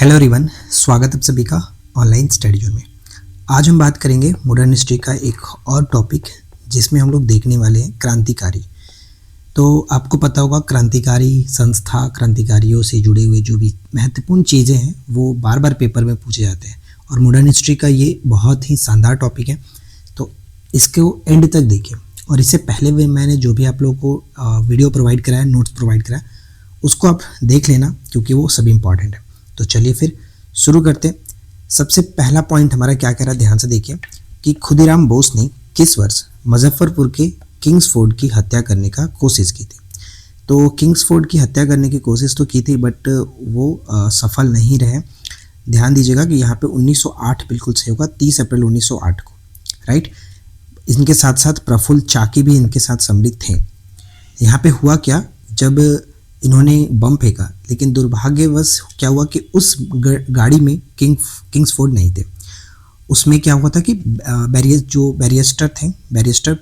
Hello everyone, स्वागत है आप सभी का ऑनलाइन स्टडी जोन में। आज हम बात करेंगे मॉडर्न हिस्ट्री का एक और टॉपिक जिसमें हम लोग देखने वाले हैं क्रांतिकारी। तो आपको पता होगा क्रांतिकारी संस्था, क्रांतिकारियों से जुड़े हुए जो भी महत्वपूर्ण चीज़ें हैं वो बार बार पेपर में पूछे जाते हैं और मॉडर्न हिस्ट्री का ये बहुत ही शानदार टॉपिक है। तो इसको एंड तक देखिए और इससे पहले भी मैंने जो भी आप लोगों को वीडियो प्रोवाइड कराया, नोट्स प्रोवाइड कराया, उसको आप देख लेना क्योंकि वो सभी इंपॉर्टेंट है। तो चलिए फिर शुरू करते हैं। सबसे पहला पॉइंट हमारा क्या कह रहा है, ध्यान से देखिए कि खुदीराम बोस ने किस वर्ष मुजफ्फरपुर के किंग्सफोर्ड की हत्या करने का कोशिश की थी। तो किंग्सफोर्ड की हत्या करने की कोशिश तो की थी बट वो सफल नहीं रहे। ध्यान दीजिएगा कि यहाँ पे 1908 बिल्कुल सही होगा, 30 अप्रैल 1908 को, राइट। इनके साथ साथ प्रफुल्ल चाकी भी इनके साथ सम्मिलित थे। यहाँ पे हुआ क्या, जब इन्होंने बम फेंका लेकिन दुर्भाग्यवश क्या हुआ कि उस गाड़ी में किंग्सफोर्ड नहीं थे। उसमें क्या हुआ था कि बैरिस्टर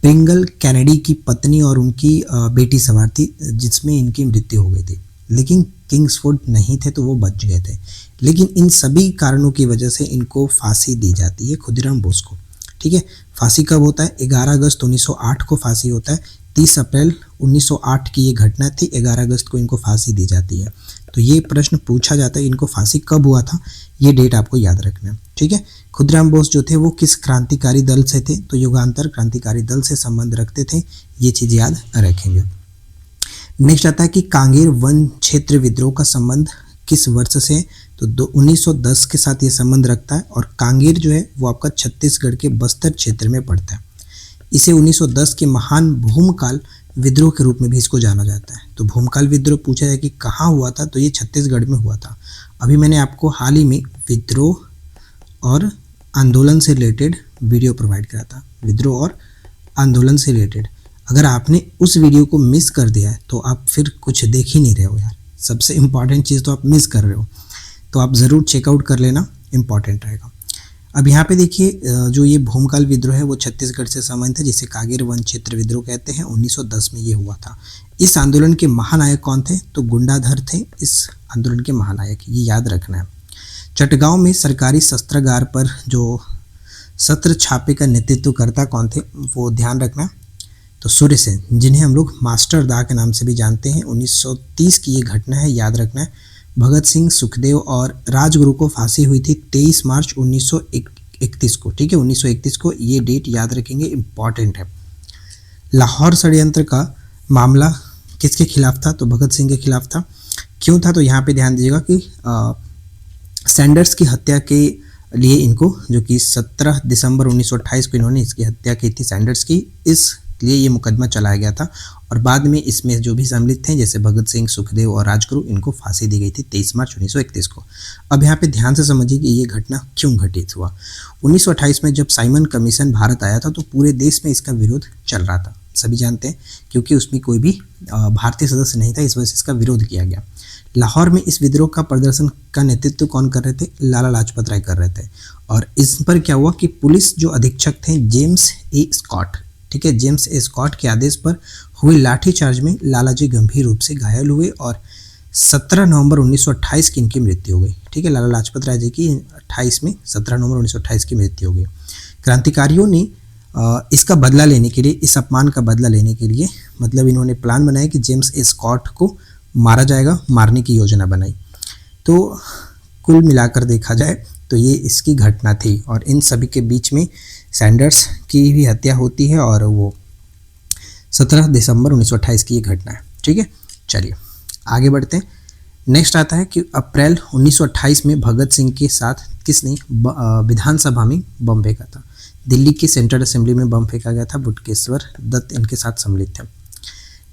प्रिंगल कैनेडी की पत्नी और उनकी बेटी सवार थी जिसमें इनकी मृत्यु हो गई थी, लेकिन किंग्सफोर्ड नहीं थे तो वो बच गए थे। लेकिन इन सभी कारणों की वजह से इनको फांसी दी जाती है, खुदीराम बोस को। ठीक है, फांसी कब होता है? 11 अगस्त 1908 को फांसी होता है। 30 अप्रैल 1908 की ये घटना थी, 11 अगस्त को इनको फांसी दी जाती है। तो ये प्रश्न पूछा जाता है इनको फांसी कब हुआ था, ये डेट आपको याद रखना है। ठीक है, खुदीराम बोस जो थे वो किस क्रांतिकारी दल से थे? तो युगांतर क्रांतिकारी दल से संबंध रखते थे, ये चीज़ याद रखेंगे। नेक्स्ट आता है कि कांगेर वन क्षेत्र विद्रोह का संबंध किस वर्ष से? तो 1910 के साथ ये संबंध रखता है और कांगेर जो है वो आपका छत्तीसगढ़ के बस्तर क्षेत्र में पड़ता है। इसे 1910 के महान भूमकाल विद्रोह के रूप में भी इसको जाना जाता है। तो भूमकाल विद्रोह पूछा जाए कि कहाँ हुआ था, तो ये छत्तीसगढ़ में हुआ था। अभी मैंने आपको हाल ही में विद्रोह और आंदोलन से रिलेटेड वीडियो प्रोवाइड करा था, विद्रोह और आंदोलन से रिलेटेड। अगर आपने उस वीडियो को मिस कर दिया है तो आप फिर कुछ देख ही नहीं रहे हो यार, सबसे इम्पॉर्टेंट चीज़ तो आप मिस कर रहे हो। तो आप ज़रूर चेकआउट कर लेना, इम्पॉर्टेंट रहेगा। अब यहाँ पे देखिए जो ये भूमकाल विद्रोह है वो छत्तीसगढ़ से संबंधित है, जिसे कांगेर वन क्षेत्र विद्रोह कहते हैं। 1910 में ये हुआ था। इस आंदोलन के महानायक कौन थे? तो गुंडाधर थे इस आंदोलन के महानायक, ये याद रखना है। चटगांव में सरकारी शस्त्रागार पर जो सत्र छापे का नेतृत्व करता कौन थे, वो ध्यान रखना। तो सूर्य सेन, जिन्हें हम लोग मास्टर दा के नाम से भी जानते हैं। 1930 की ये घटना है, याद रखना है। भगत सिंह, सुखदेव और राजगुरु को फांसी हुई थी 23 मार्च 1931 को। ठीक है, 1931 को, ये डेट याद रखेंगे, इम्पॉर्टेंट है। लाहौर षड्यंत्र का मामला किसके खिलाफ था? तो भगत सिंह के खिलाफ था। क्यों था? तो यहाँ पे ध्यान दीजिएगा कि सैंडर्स की हत्या के लिए इनको, जो कि 17 दिसंबर 1928 को इन्होंने इसकी हत्या की थी सैंडर्स की, इसलिए ये मुकदमा चलाया गया था। और बाद में इसमें जो भी सम्मिलित थे जैसे भगत सिंह, सुखदेव और राजगुरु, इनको फांसी दी गई थी 23 मार्च 1931 को। अब यहाँ पे ध्यान से समझिए कि ये घटना क्यों घटित हुआ। 1928 में जब साइमन कमीशन भारत आया था तो पूरे देश में इसका विरोध चल रहा था, सभी जानते हैं, क्योंकि उसमें कोई भी भारतीय सदस्य नहीं था, इस वजह से इसका विरोध किया गया। लाहौर में इस विद्रोह का प्रदर्शन का नेतृत्व कौन कर रहे थे? लाला लाजपत राय कर रहे थे। और इस पर क्या हुआ कि पुलिस जो अधीक्षक थे जेम्स ए स्कॉट, ठीक है, जेम्स ए स्कॉट के आदेश पर हुए लाठीचार्ज में लालाजी गंभीर रूप से घायल हुए और 17 नवंबर 1928 की इनकी मृत्यु हो गई। ठीक है, लाला लाजपत राय जी की 17 नवंबर 1928 की मृत्यु हो गई। क्रांतिकारियों ने इसका बदला लेने के लिए, इस अपमान का बदला लेने के लिए, मतलब इन्होंने प्लान बनाया कि जेम्स ए स्कॉट को मारा जाएगा, मारने की योजना बनाई। तो कुल मिलाकर देखा जाए तो ये इसकी घटना थी और इन सभी के बीच में सैंडर्स की भी हत्या होती है और वो 17 दिसंबर 1928 की ये घटना है। ठीक है, चलिए आगे बढ़ते हैं। नेक्स्ट आता है कि अप्रैल 1928 में भगत सिंह के साथ किसने विधानसभा में बम फेंका था? दिल्ली की सेंट्रल असेंबली में बम फेंका गया था। बुटकेश्वर दत्त इनके साथ सम्मिलित थे।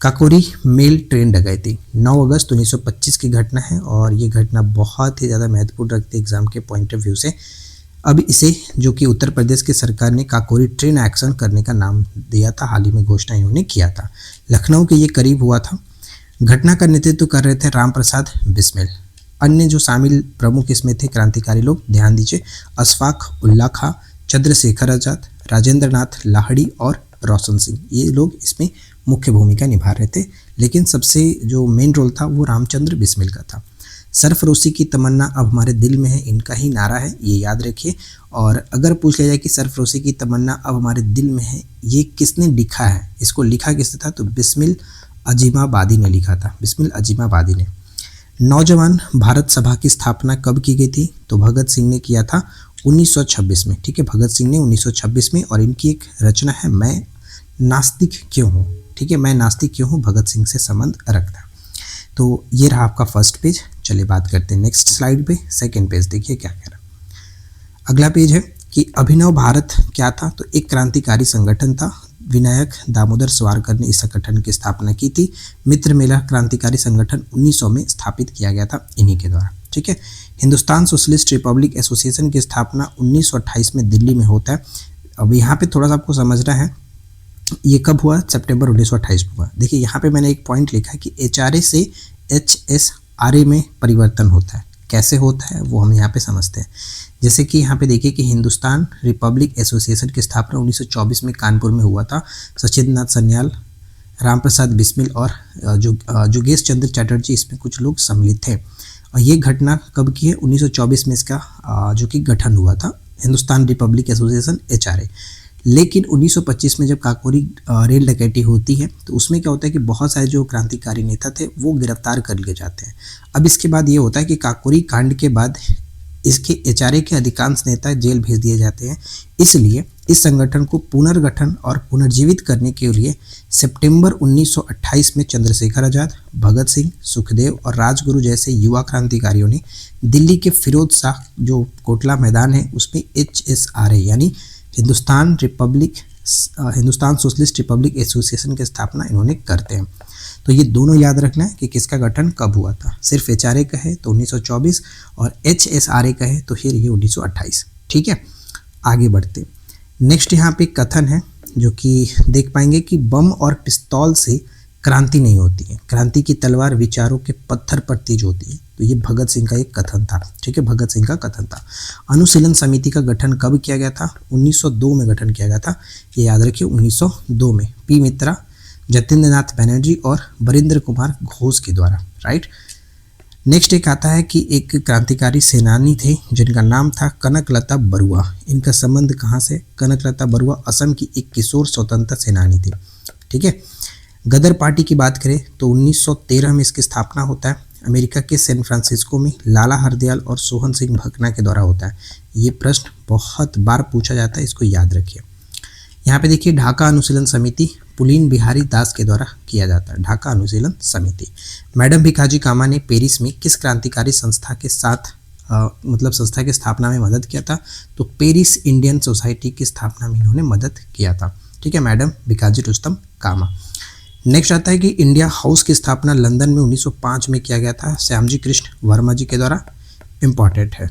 काकोरी मेल ट्रेन डकैती 9 अगस्त 1925 की घटना है और ये घटना बहुत ही ज़्यादा महत्वपूर्ण रखती है एग्जाम के पॉइंट ऑफ व्यू से। अब इसे, जो कि उत्तर प्रदेश की सरकार ने काकोरी ट्रेन एक्शन करने का नाम दिया था, हाल ही में घोषणा इन्होंने किया था। लखनऊ के ये करीब हुआ था। घटना का नेतृत्व कर रहे थे राम प्रसाद बिस्मिल। अन्य जो शामिल प्रमुख इसमें थे क्रांतिकारी लोग, ध्यान दीजिए, अशफाक उल्ला खां, चंद्रशेखर आजाद, राजेंद्र नाथ लाहिड़ी और रोशन सिंह, ये लोग इसमें मुख्य भूमिका निभा रहे थे। लेकिन सबसे जो मेन रोल था वो रामचंद्र बिस्मिल का था। सरफरोशी की तमन्ना अब हमारे दिल में है, इनका ही नारा है, ये याद रखिए। और अगर पूछ लिया जाए कि सरफरोशी की तमन्ना अब हमारे दिल में है, ये किसने लिखा है, इसको लिखा किसने था, तो बिस्मिल अजीमाबादी ने लिखा था, बिस्मिल अजीमाबादी ने। नौजवान भारत सभा की स्थापना कब की गई थी, तो भगत सिंह ने किया था 1926 में। ठीक है, भगत सिंह ने 1926 में, और इनकी एक रचना है मैं नास्तिक क्यों हूँ। ठीक है, मैं नास्तिक क्यों हूँ भगत सिंह से संबंध रखता। तो ये रहा आपका फर्स्ट पेज। चलिए बात करते हैं नेक्स्ट स्लाइड पे, सेकंड पेज देखिए क्या कह रहा है। अगला पेज है कि अभिनव भारत क्या था, तो एक क्रांतिकारी संगठन था। विनायक दामोदर सावरकर ने इस संगठन की स्थापना की थी। मित्र मेला क्रांतिकारी संगठन 1900 में स्थापित किया गया था इन्हीं के द्वारा। ठीक है, हिंदुस्तान सोशलिस्ट रिपब्लिक एसोसिएशन की स्थापना 1928 में दिल्ली में होता है। अब यहाँ पे थोड़ा सा आपको समझना है, ये कब हुआ, सितंबर 1928 में हुआ। देखिए यहाँ पे मैंने एक पॉइंट लिखा कि HRA से HSRA में परिवर्तन होता है। कैसे होता है वो हम यहाँ पे समझते हैं। जैसे कि यहाँ पे देखिए कि हिंदुस्तान रिपब्लिक एसोसिएशन की स्थापना 1924 में कानपुर में हुआ था। सचिंद्रनाथ सन्याल, राम प्रसाद बिस्मिल और जोगेश चंद्र चटर्जी इसमें कुछ लोग सम्मिलित थे। और ये घटना कब की है, 1924 में इसका जो कि गठन हुआ था, हिंदुस्तान रिपब्लिक एसोसिएशन HRA। लेकिन 1925 में जब काकोरी रेल डकैती होती है तो उसमें क्या होता है कि बहुत सारे जो क्रांतिकारी नेता थे वो गिरफ्तार कर लिए जाते हैं। अब इसके बाद ये होता है कि काकोरी कांड के बाद इसके HRA के अधिकांश नेता जेल भेज दिए जाते हैं। इसलिए इस संगठन को पुनर्गठन और पुनर्जीवित करने के लिए सितंबर 1928 में चंद्रशेखर आज़ाद, भगत सिंह, सुखदेव और राजगुरु जैसे युवा क्रांतिकारियों ने दिल्ली के फिरोज शाह जो कोटला मैदान है उसमें HSRA यानी हिंदुस्तान सोशलिस्ट रिपब्लिक एसोसिएशन की स्थापना इन्होंने करते हैं। तो ये दोनों याद रखना है कि किसका गठन कब हुआ था। सिर्फ HRA का है तो 1924 और HSRA का है तो फिर ये 1928। ठीक है, आगे बढ़ते। नेक्स्ट यहाँ पे कथन है जो कि देख पाएंगे कि बम और पिस्तौल से क्रांति नहीं होती है, क्रांति की तलवार विचारों के पत्थर पर तेज होती है। तो ये भगत सिंह का एक कथन था। ठीक है, भगत सिंह का कथन था। अनुशीलन समिति का गठन कब किया गया था, 1902 में गठन किया गया था। ये याद रखिए 1902 में पी मित्रा, जतिंद्र नाथ बनर्जी और वरिंद्र कुमार घोष के द्वारा। राइट, नेक्स्ट एक आता है कि एक क्रांतिकारी सेनानी थे जिनका नाम था कनकलता बरुआ। इनका संबंध कहाँ से, कनकलता बरुआ असम की एक किशोर स्वतंत्रता सेनानी थी। ठीक है, गदर पार्टी की बात करें तो 1913 में इसकी स्थापना होता है। अमेरिका के सैन फ्रांसिस्को में लाला हरदयाल और सोहन सिंह भकना के द्वारा होता है। ये प्रश्न बहुत बार पूछा जाता है, इसको याद रखिए। यहाँ पे देखिए ढाका अनुशीलन समिति पुलीन बिहारी दास के द्वारा किया जाता है। ढाका अनुशीलन समिति। मैडम भिकाजी कामा ने पेरिस में किस क्रांतिकारी संस्था के साथ संस्था की स्थापना में मदद किया था, तो पेरिस इंडियन सोसाइटी की स्थापना में इन्होंने मदद किया था। ठीक है, मैडम भिकाजी रुस्तम कामा। नेक्स्ट आता है कि इंडिया हाउस की स्थापना लंदन में 1905 में किया गया था, श्यामजी कृष्ण वर्मा जी के द्वारा। इंपॉर्टेंट है,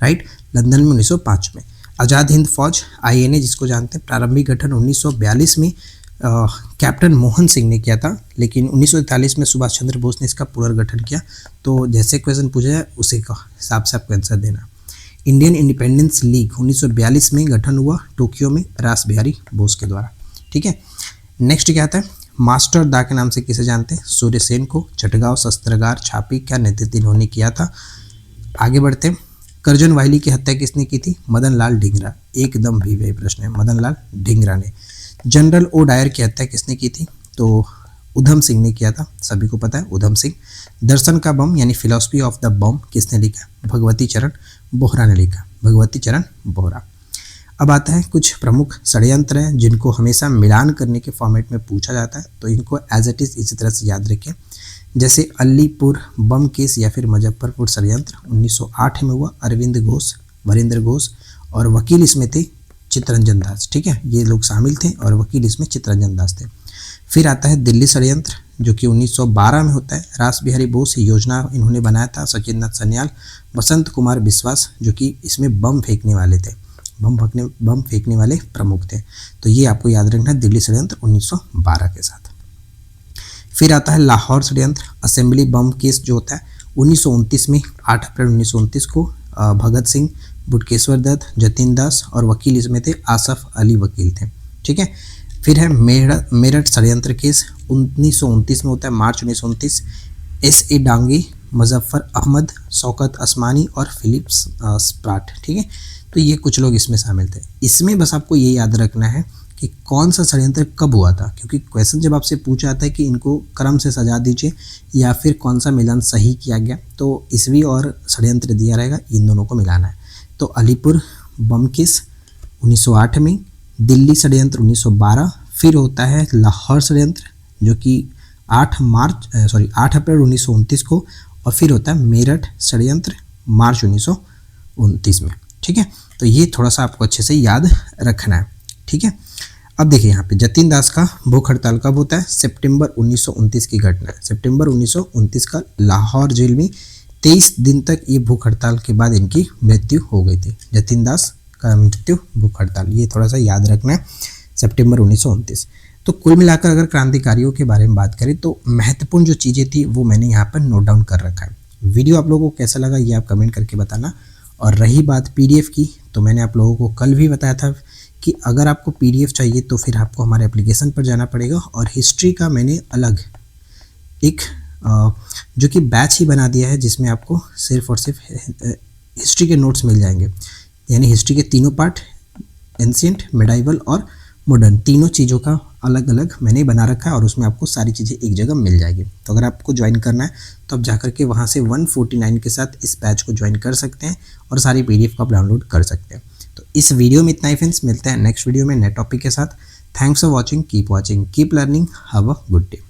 राइट, लंदन में 1905 में। आज़ाद हिंद फौज INA जिसको जानते हैं, प्रारंभिक गठन 1942 में कैप्टन मोहन सिंह ने किया था, लेकिन 1943 में सुभाष चंद्र बोस ने इसका पुनर्गठन किया। तो जैसे क्वेश्चन पूछा जाए उसी का हिसाब से आपको आंसर देना। इंडियन इंडिपेंडेंस लीग 1942 में गठन हुआ टोक्यो में रास बिहारी बोस के द्वारा। ठीक है, नेक्स्ट क्या आता है, मास्टर दा के नाम से किसे जानते हैं, सूर्य सेन को। चटगांव शस्त्रागार छापी का नेतृत्व इन्होंने किया था। आगे बढ़ते हैं, करजन वायली की हत्या किसने की थी, मदन लाल ढींगरा। एकदम भी वही प्रश्न है, मदन लाल ढींगरा ने। जनरल ओ डायर की हत्या किसने की थी, तो उधम सिंह ने किया था, सभी को पता है उधम सिंह। दर्शन का बम यानी फिलॉसफी ऑफ द बम किसने लिखा, भगवती चरण बोहरा ने लिखा, भगवती चरण बोहरा। अब आता है कुछ प्रमुख षड्यंत्र हैं जिनको हमेशा मिलान करने के फॉर्मेट में पूछा जाता है, तो इनको एज इट इज इसी तरह से याद रखें। जैसे अलीपुर बम केस या फिर मुजफ्फरपुर षड्यंत्र 1908 में हुआ, अरविंद घोष, वरिंद्र घोष और वकील इसमें थे चित्तरंजन दास। ठीक है, ये लोग शामिल थे और वकील इसमें चित्तरंजन दास थे। फिर आता है दिल्ली षड्यंत्र जो कि 1912 में होता है, रास बिहारी बोस योजना इन्होंने बनाया था, सचिंद्रनाथ सन्याल, वसंत कुमार विश्वास जो कि इसमें बम फेंकने वाले थे, बम फेंकने वाले प्रमुख थे। तो ये आपको याद रखना है, दिल्ली षड्यंत्र 1912 के साथ। फिर आता है लाहौर षड्यंत्र, असेंबली बम केस जो होता है 1929 में, 8 अप्रैल 1929 को भगत सिंह, बुटकेश्वर दत्त, जतिन दास और वकील इसमें थे आसफ अली वकील थे। ठीक है, फिर है मेरठ षड्यंत्र केस 1929 में होता है, मार्च 1929। SA डांगी मुजफ्फर अहमद, शौकत असमानी और फिलिप्स स्प्राट। ठीक है, तो ये कुछ लोग इसमें शामिल थे। इसमें बस आपको ये याद रखना है कि कौन सा षड्यंत्र कब हुआ था, क्योंकि क्वेश्चन जब आपसे पूछा जाता है कि इनको क्रम से सजा दीजिए या फिर कौन सा मिलान सही किया गया, तो ईस्वी और षड्यंत्र दिया रहेगा, इन दोनों को मिलाना है। तो अलीपुर बम केस 1908 में, दिल्ली षड्यंत्र 1912, फिर होता है लाहौर षड्यंत्र जो कि 8 अप्रैल 1929 को, और फिर होता है मेरठ षड्यंत्र मार्च 1929 में। ठीक है, तो ये थोड़ा सा आपको अच्छे से याद रखना है। ठीक है, अब देखिए यहाँ पे जतिन दास का भूख हड़ताल कब होता है? सितंबर 1929 की घटना है। सितंबर 1929 का लाहौर जेल में 23 दिन तक ये भूख हड़ताल के बाद इनकी मृत्यु हो गई थी। जतिन दास का मृत्यु भूख हड़ताल, ये थोड़ा सा याद रखना है, सितंबर 1929। तो कुल मिलाकर अगर क्रांतिकारियों के बारे में बात करें तो महत्वपूर्ण जो चीज़ें थी वो मैंने यहाँ पर नोट डाउन कर रखा है। वीडियो आप लोगों को कैसा लगा ये आप कमेंट करके बताना। और रही बात पीडीएफ की, तो मैंने आप लोगों को कल भी बताया था कि अगर आपको पीडीएफ चाहिए तो फिर आपको हमारे एप्लीकेशन पर जाना पड़ेगा। और हिस्ट्री का मैंने अलग एक जो कि बैच ही बना दिया है, जिसमें आपको सिर्फ और सिर्फ हिस्ट्री के नोट्स मिल जाएंगे। यानी हिस्ट्री के तीनों पार्ट, एंशिएंट, मिडाइवल और मॉडर्न, तीनों चीज़ों का अलग अलग मैंने बना रखा है और उसमें आपको सारी चीज़ें एक जगह मिल जाएगी। तो अगर आपको ज्वाइन करना है तो आप जाकर के वहाँ से 149 के साथ इस बैच को ज्वाइन कर सकते हैं और सारी पीडीएफ को आप डाउनलोड कर सकते हैं। तो इस वीडियो में इतना ही फ्रेंड्स, मिलते हैं नेक्स्ट वीडियो में नए टॉपिक के साथ। Thanks for watching, keep learning, have a good day.